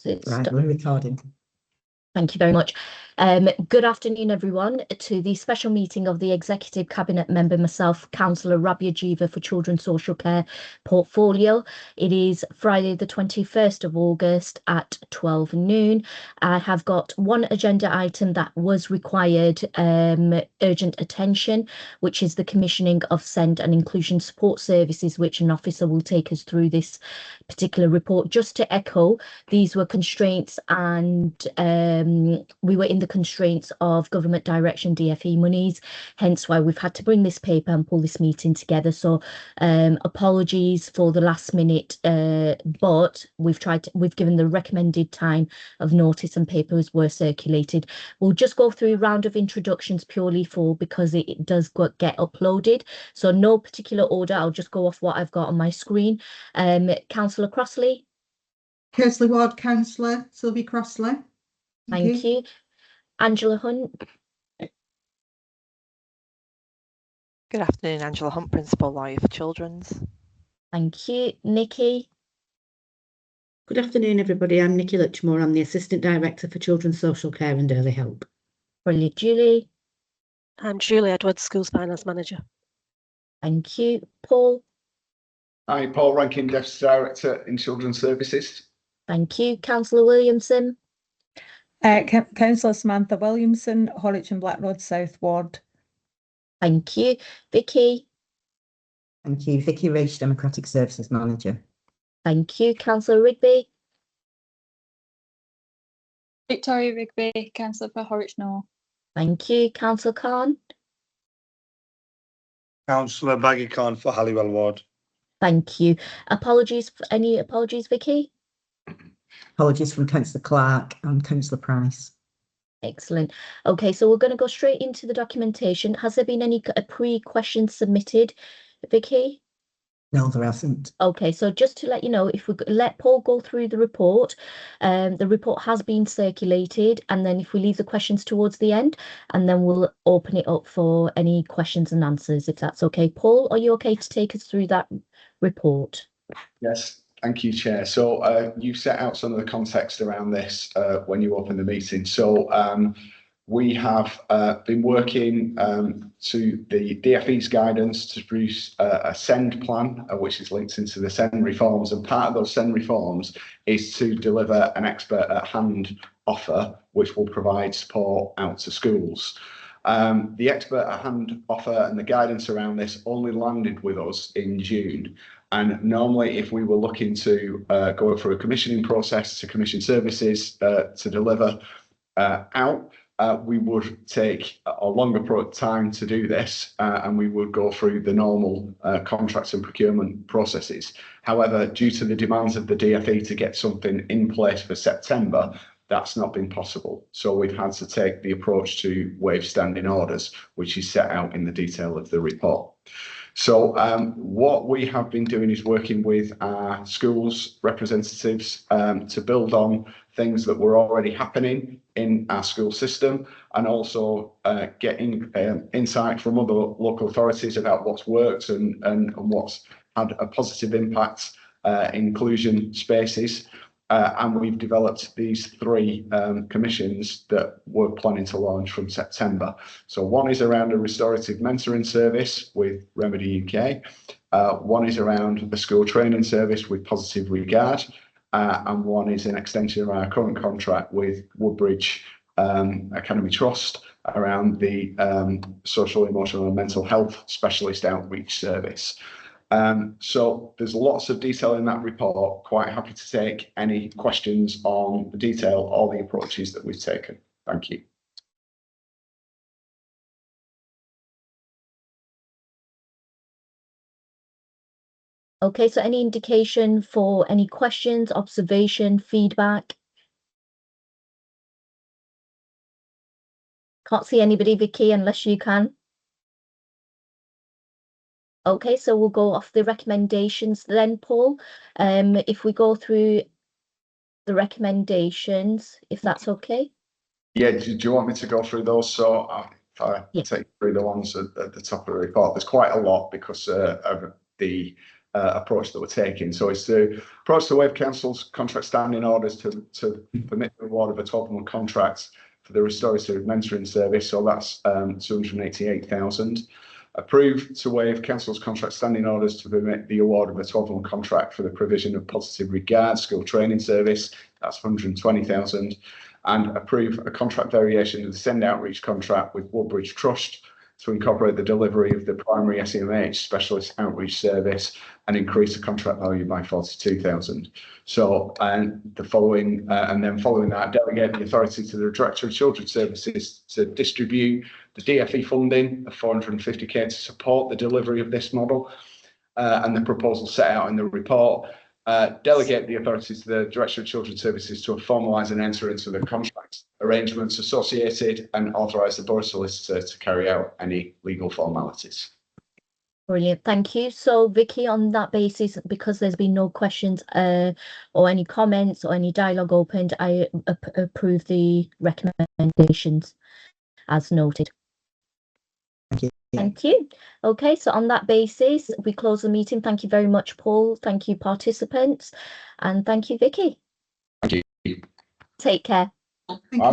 Right, we're recording. Thank you very much. Good afternoon, everyone, to the special meeting of the Executive Cabinet member, myself, Councillor Rabia Jiva for Children's Social Care Portfolio. It is Friday, the 21st of August at 12 noon. I have got one agenda item that was required urgent attention, which is the commissioning of SEND and inclusion support services, which an officer will take us through this particular report. Just to echo, these were constraints and we were in the constraints of government direction DFE monies, hence why we've had to bring this paper and pull this meeting together. So apologies for the last minute, but we've given the recommended time of notice and papers were circulated. We'll just go through a round of introductions purely because it does get uploaded. So no particular order, I'll just go off what I've got on my screen. Councillor Crossley. Kersley Ward Councillor Sylvie Crossley. Thank you. Angela Hunt. Good afternoon, Angela Hunt, Principal Lawyer for Children's. Thank you. Nikki. Good afternoon, everybody. I'm Nikki Litchmore. I'm the Assistant Director for Children's Social Care and Early Help. Brilliant. Julie. I'm Julie Edwards, Schools Finance Manager. Thank you. Paul. Hi, Paul Rankin, Deputy Director in Children's Services. Thank you. Councillor Williamson. Councillor Samantha Williamson, Horwich and Black Road South Ward. Thank you. Vicky. Thank you. Vicky Rage, Democratic Services Manager. Thank you. Councillor Rigby. Victoria Rigby, Councillor for Horwich North. Thank you. Councillor Khan. Councillor Baggy Khan for Halliwell Ward. Thank you. Apologies. Any apologies, Vicky? Apologies from Councillor Clark and Councillor Price. Excellent. Okay, so we're going to go straight into the documentation. Has there been any pre-questions submitted, Vicky? No, there hasn't. Okay, so just to let you know, if we let Paul go through the report has been circulated, and then if we leave the questions towards the end, and then we'll open it up for any questions and answers, if that's okay. Paul, are you okay to take us through that report? Yes, thank you, Chair. So you set out some of the context around this when you opened the meeting. So we have been working to the DFE's guidance to produce a SEND plan, which is linked into the SEND reforms. And part of those SEND reforms is to deliver an expert at hand offer, which will provide support out to schools. The expert at hand offer and the guidance around this only landed with us in June. And normally, if we were looking to go through a commissioning process to commission services to deliver out, we would take a longer time to do this, and we would go through the normal contracts and procurement processes. However, due to the demands of the DFE to get something in place for September, that's not been possible. So we've had to take the approach to waive standing orders, which is set out in the detail of the report. So what we have been doing is working with our schools representatives to build on things that were already happening in our school system, and also getting insight from other local authorities about what's worked and what's had a positive impact in inclusion spaces. And we've developed these three commissions that we're planning to launch from September. So one is around a restorative mentoring service with Remedy UK. One is around a school training service with Positive Regard. And one is an extension of our current contract with Woodbridge Academy Trust around the social, emotional and mental health specialist outreach service. So there's lots of detail in that report. Quite happy to take any questions on the detail or the approaches that we've taken. Thank you. Okay, so any indication for any questions, observation, feedback? Can't see anybody, Vicky, unless you can. Okay, so we'll go off the recommendations then, Paul. If we go through the recommendations, if that's okay. Yeah, do you want me to go through those? So if I take through the ones at the top of the report, there's quite a lot because of the approach that we're taking. So it's the approach to waive council's contract standing orders to permit the award of a 12-month contract for the restorative mentoring service. So that's 288,000. Approve to waive council's contract standing orders to permit the award of a 12-month contract for the provision of positive regard school training service. That's 120,000. And approve a contract variation of the send outreach contract with Woodbridge Trust to incorporate the delivery of the primary SEMH specialist outreach service and increase the contract value by 42,000. So, and following that, delegate the authority to the Director of Children's Services to distribute the DFE funding of 450k to support the delivery of this model, and the proposal set out in the report. Delegate the authority to the Director of Children's Services to formalise and enter into the contract arrangements associated and authorise the Borough Solicitor to carry out any legal formalities. Brilliant, thank you. So Vicky, on that basis, because there's been no questions or any comments or any dialogue opened, I approve the recommendations as noted. Thank you. Thank you. Okay, so on that basis, we close the meeting. Thank you very much, Paul. Thank you, participants. And thank you, Vicky. Thank you. Take care. Thank you.